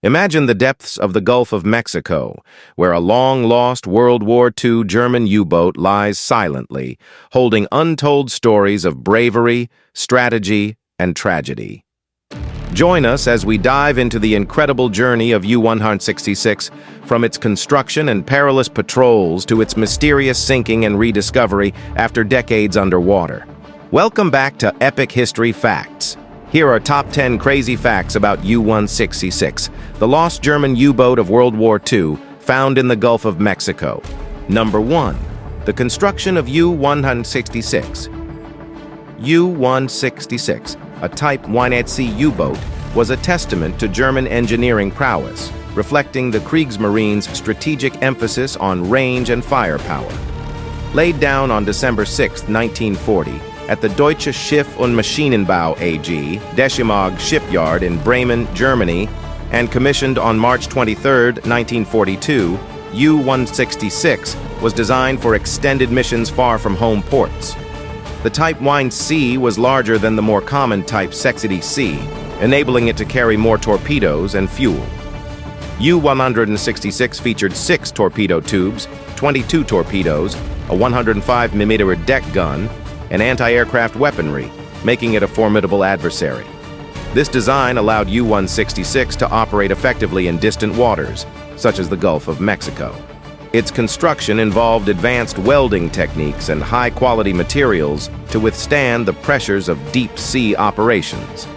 Imagine the depths of the Gulf of Mexico, where a long-lost World War II German U-boat lies silently, holding untold stories of bravery, strategy, and tragedy. Join us as we dive into the incredible journey of U-166, from its construction and perilous patrols to its mysterious sinking and rediscovery after decades underwater. Welcome back to Epic History Facts. Here are top 10 crazy facts about U-166, the lost German U-boat of World War II, found in the Gulf of Mexico. Number 1. The construction of U-166. U-166, a Type IXC U-boat, was a testament to German engineering prowess, reflecting the Kriegsmarine's strategic emphasis on range and firepower. Laid down on December 6, 1940, at the Deutsche Schiff- und Maschinenbau AG, Deschimag shipyard in Bremen, Germany, and commissioned on March 23, 1942, U-166 was designed for extended missions far from home ports. The Type IXC was larger than the more common Type IXC, enabling it to carry more torpedoes and fuel. U-166 featured 6 torpedo tubes, 22 torpedoes, a 105mm deck gun, and anti-aircraft weaponry, making it a formidable adversary. This design allowed U-166 to operate effectively in distant waters, such as the Gulf of Mexico. Its construction involved advanced welding techniques and high-quality materials to withstand the pressures of deep-sea operations.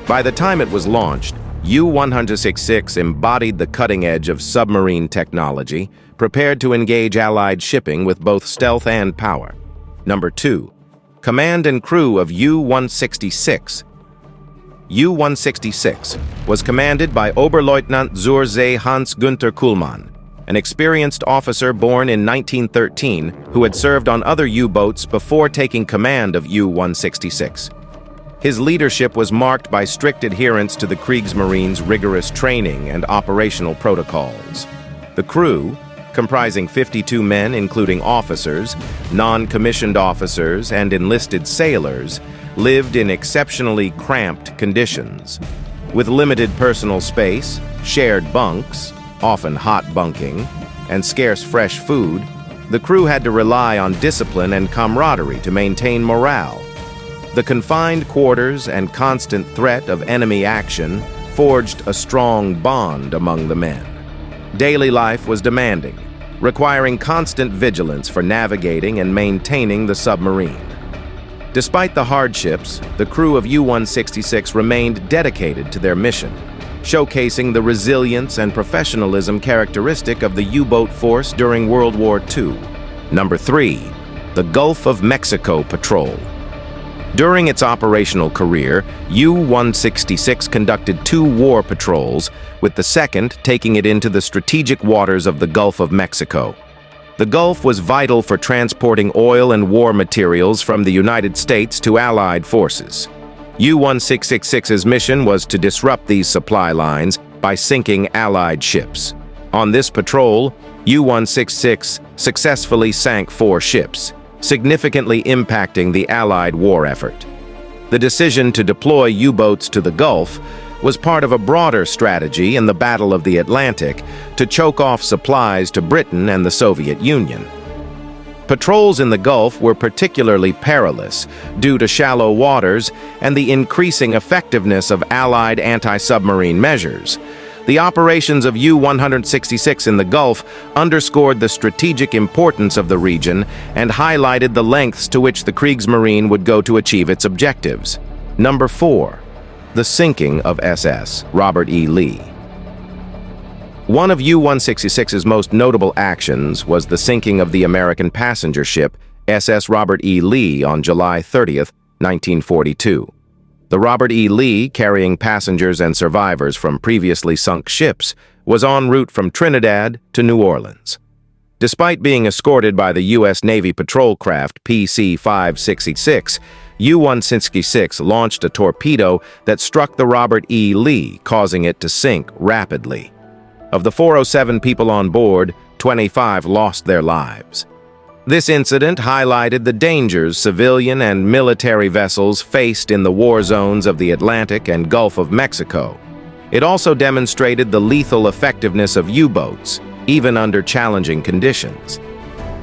By the time it was launched, U-166 embodied the cutting edge of submarine technology, prepared to engage Allied shipping with both stealth and power. Number 2. Command and crew of U-166. U-166 was commanded by Oberleutnant See Hans-Günther Kuhlmann, an experienced officer born in 1913 who had served on other U-boats before taking command of U-166. His leadership was marked by strict adherence to the Kriegsmarine's rigorous training and operational protocols. The crew, comprising 52 men including officers, non-commissioned officers, and enlisted sailors, lived in exceptionally cramped conditions. With limited personal space, shared bunks, often hot bunking, and scarce fresh food, the crew had to rely on discipline and camaraderie to maintain morale. The confined quarters and constant threat of enemy action forged a strong bond among the men. Daily life was demanding, requiring constant vigilance for navigating and maintaining the submarine. Despite the hardships, the crew of U-166 remained dedicated to their mission, showcasing the resilience and professionalism characteristic of the U-boat force during World War II. Number 3. The Gulf of Mexico Patrol. During its operational career, U-166 conducted 2 war patrols, with the second taking it into the strategic waters of the Gulf of Mexico. The Gulf was vital for transporting oil and war materials from the United States to Allied forces. U-166's mission was to disrupt these supply lines by sinking Allied ships. On this patrol, U-166 successfully sank 4 ships, significantly impacting the Allied war effort. The decision to deploy U-boats to the Gulf was part of a broader strategy in the Battle of the Atlantic to choke off supplies to Britain and the Soviet Union. Patrols in the Gulf were particularly perilous due to shallow waters and the increasing effectiveness of Allied anti-submarine measures. The operations of U-166 in the Gulf underscored the strategic importance of the region and highlighted the lengths to which the Kriegsmarine would go to achieve its objectives. Number 4. The sinking of SS Robert E. Lee. One of U-166's most notable actions was the sinking of the American passenger ship SS Robert E. Lee on July 30, 1942. The Robert E. Lee, carrying passengers and survivors from previously sunk ships, was en route from Trinidad to New Orleans. Despite being escorted by the U.S. Navy patrol craft PC-566, U-166 launched a torpedo that struck the Robert E. Lee, causing it to sink rapidly. Of the 407 people on board, 25 lost their lives. This incident highlighted the dangers civilian and military vessels faced in the war zones of the Atlantic and Gulf of Mexico. It also demonstrated the lethal effectiveness of U-boats, even under challenging conditions.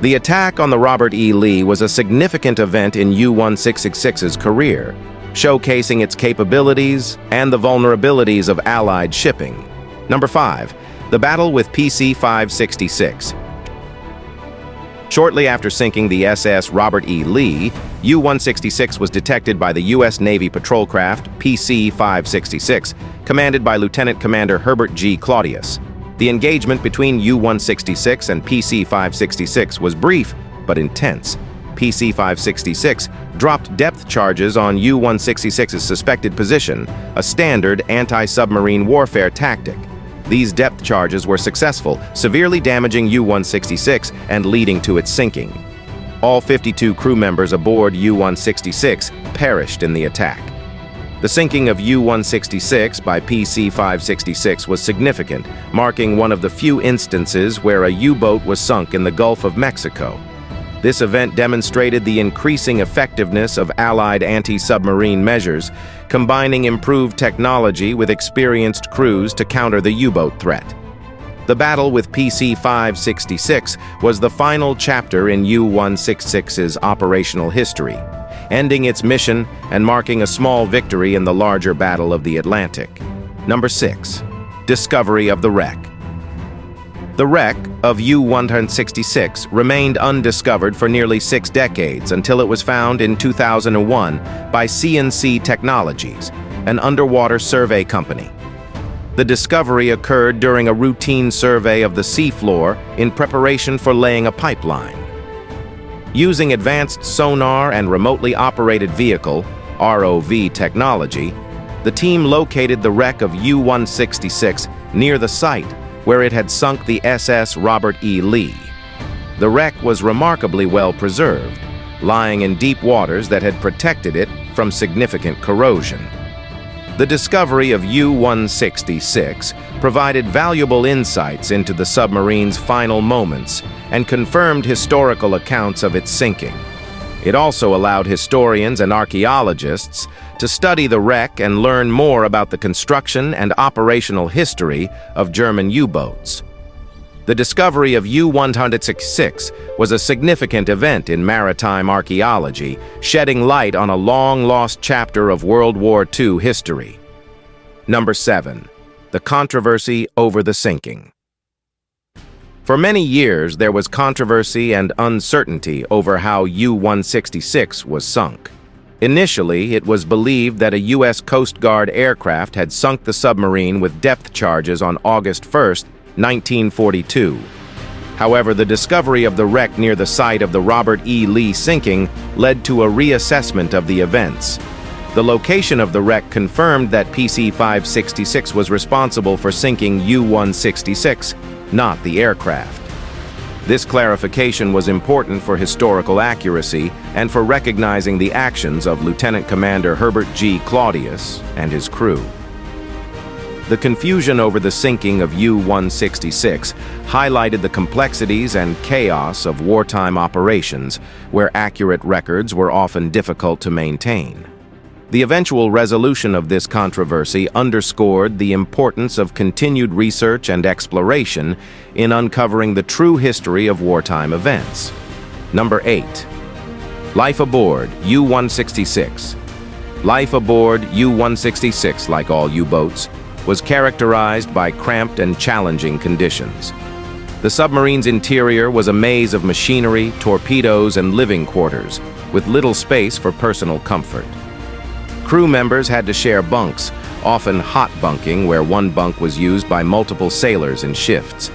The attack on the Robert E. Lee was a significant event in U-166's career, showcasing its capabilities and the vulnerabilities of Allied shipping. Number 5. The battle with PC-566. Shortly after sinking the SS Robert E. Lee, U-166 was detected by the U.S. Navy patrol craft PC-566, commanded by Lieutenant Commander Herbert G. Claudius. The engagement between U-166 and PC-566 was brief but intense. PC-566 dropped depth charges on U-166's suspected position, a standard anti-submarine warfare tactic. These depth charges were successful, severely damaging U-166 and leading to its sinking. All 52 crew members aboard U-166 perished in the attack. The sinking of U-166 by PC-566 was significant, marking one of the few instances where a U-boat was sunk in the Gulf of Mexico. This event demonstrated the increasing effectiveness of Allied anti-submarine measures, combining improved technology with experienced crews to counter the U-boat threat. The battle with PC-566 was the final chapter in U-166's operational history, ending its mission and marking a small victory in the larger Battle of the Atlantic. Number 6. Discovery of the wreck. The wreck of U-166 remained undiscovered for nearly 6 decades until it was found in 2001 by C&C Technologies, an underwater survey company. The discovery occurred during a routine survey of the seafloor in preparation for laying a pipeline. Using advanced sonar and remotely operated vehicle (ROV) technology, the team located the wreck of U-166 near the site where it had sunk the SS Robert E. Lee. The wreck was remarkably well preserved, lying in deep waters that had protected it from significant corrosion. The discovery of U-166 provided valuable insights into the submarine's final moments and confirmed historical accounts of its sinking. It also allowed historians and archaeologists to study the wreck and learn more about the construction and operational history of German U-boats. The discovery of U-166 was a significant event in maritime archaeology, shedding light on a long-lost chapter of World War II history. Number 7. The controversy over the sinking. For many years, there was controversy and uncertainty over how U-166 was sunk. Initially, it was believed that a U.S. Coast Guard aircraft had sunk the submarine with depth charges on August 1, 1942. However, the discovery of the wreck near the site of the Robert E. Lee sinking led to a reassessment of the events. The location of the wreck confirmed that PC-566 was responsible for sinking U-166, not the aircraft. This clarification was important for historical accuracy and for recognizing the actions of Lieutenant Commander Herbert G. Claudius and his crew. The confusion over the sinking of U-166 highlighted the complexities and chaos of wartime operations, where accurate records were often difficult to maintain. The eventual resolution of this controversy underscored the importance of continued research and exploration in uncovering the true history of wartime events. Number 8. Life aboard U-166. Life aboard U-166, like all U-boats, was characterized by cramped and challenging conditions. The submarine's interior was a maze of machinery, torpedoes, and living quarters, with little space for personal comfort. Crew members had to share bunks, often hot bunking, where one bunk was used by multiple sailors in shifts.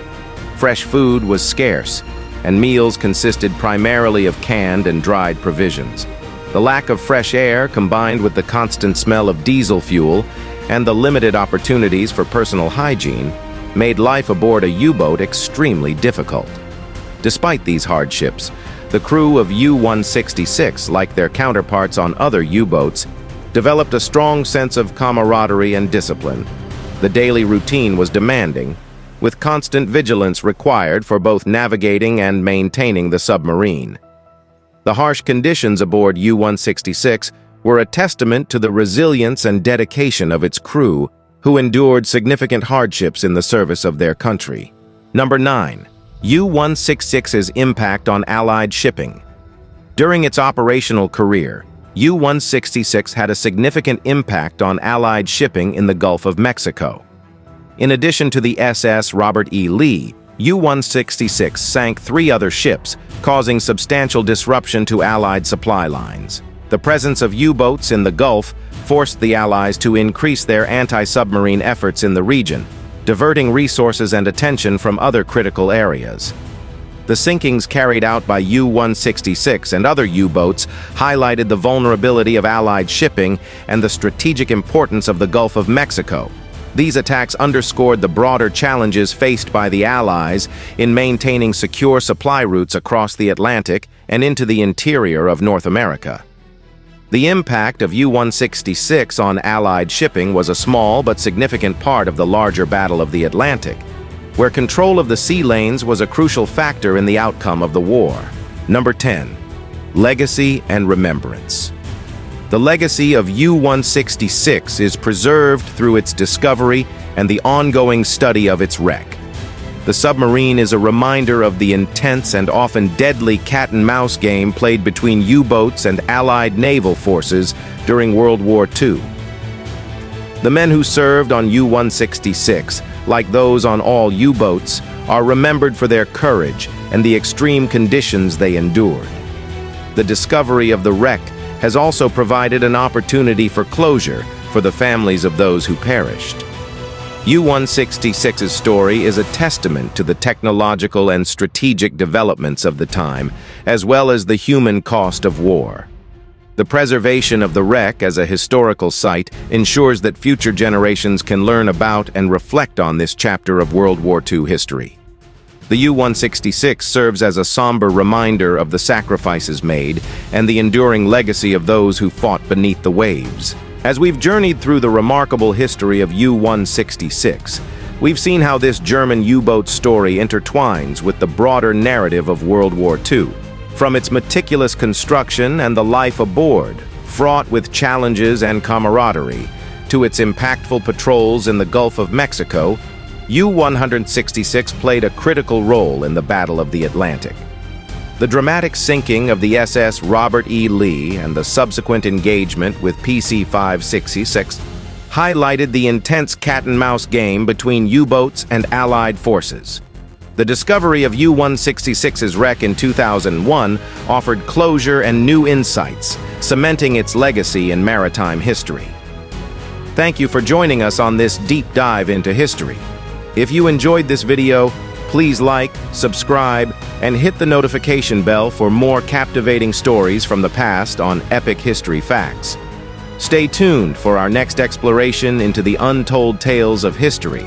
Fresh food was scarce, and meals consisted primarily of canned and dried provisions. The lack of fresh air, combined with the constant smell of diesel fuel and the limited opportunities for personal hygiene, made life aboard a U-boat extremely difficult. Despite these hardships, the crew of U-166, like their counterparts on other U-boats, developed a strong sense of camaraderie and discipline. The daily routine was demanding, with constant vigilance required for both navigating and maintaining the submarine. The harsh conditions aboard U-166 were a testament to the resilience and dedication of its crew, who endured significant hardships in the service of their country. Number 9. U-166's impact on Allied shipping. During its operational career, U-166 had a significant impact on Allied shipping in the Gulf of Mexico. In addition to the SS Robert E. Lee, U-166 sank 3 other ships, causing substantial disruption to Allied supply lines. The presence of U-boats in the Gulf forced the Allies to increase their anti-submarine efforts in the region, diverting resources and attention from other critical areas. The sinkings carried out by U-166 and other U-boats highlighted the vulnerability of Allied shipping and the strategic importance of the Gulf of Mexico. These attacks underscored the broader challenges faced by the Allies in maintaining secure supply routes across the Atlantic and into the interior of North America. The impact of U-166 on Allied shipping was a small but significant part of the larger Battle of the Atlantic, where control of the sea lanes was a crucial factor in the outcome of the war. Number 10. Legacy and remembrance. The legacy of U-166 is preserved through its discovery and the ongoing study of its wreck. The submarine is a reminder of the intense and often deadly cat-and-mouse game played between U-boats and Allied naval forces during World War II. The men who served on U-166, like those on all U-boats, are remembered for their courage and the extreme conditions they endured. The discovery of the wreck has also provided an opportunity for closure for the families of those who perished. U-166's story is a testament to the technological and strategic developments of the time, as well as the human cost of war. The preservation of the wreck as a historical site ensures that future generations can learn about and reflect on this chapter of World War II history. The U-166 serves as a somber reminder of the sacrifices made and the enduring legacy of those who fought beneath the waves. As we've journeyed through the remarkable history of U-166, we've seen how this German U-boat story intertwines with the broader narrative of World War II. From its meticulous construction and the life aboard, fraught with challenges and camaraderie, to its impactful patrols in the Gulf of Mexico, U-166 played a critical role in the Battle of the Atlantic. The dramatic sinking of the SS Robert E. Lee and the subsequent engagement with PC-566 highlighted the intense cat-and-mouse game between U-boats and Allied forces. The discovery of U-166's wreck in 2001 offered closure and new insights, cementing its legacy in maritime history. Thank you for joining us on this deep dive into history. If you enjoyed this video, please like, subscribe, and hit the notification bell for more captivating stories from the past on Epic History Facts. Stay tuned for our next exploration into the untold tales of history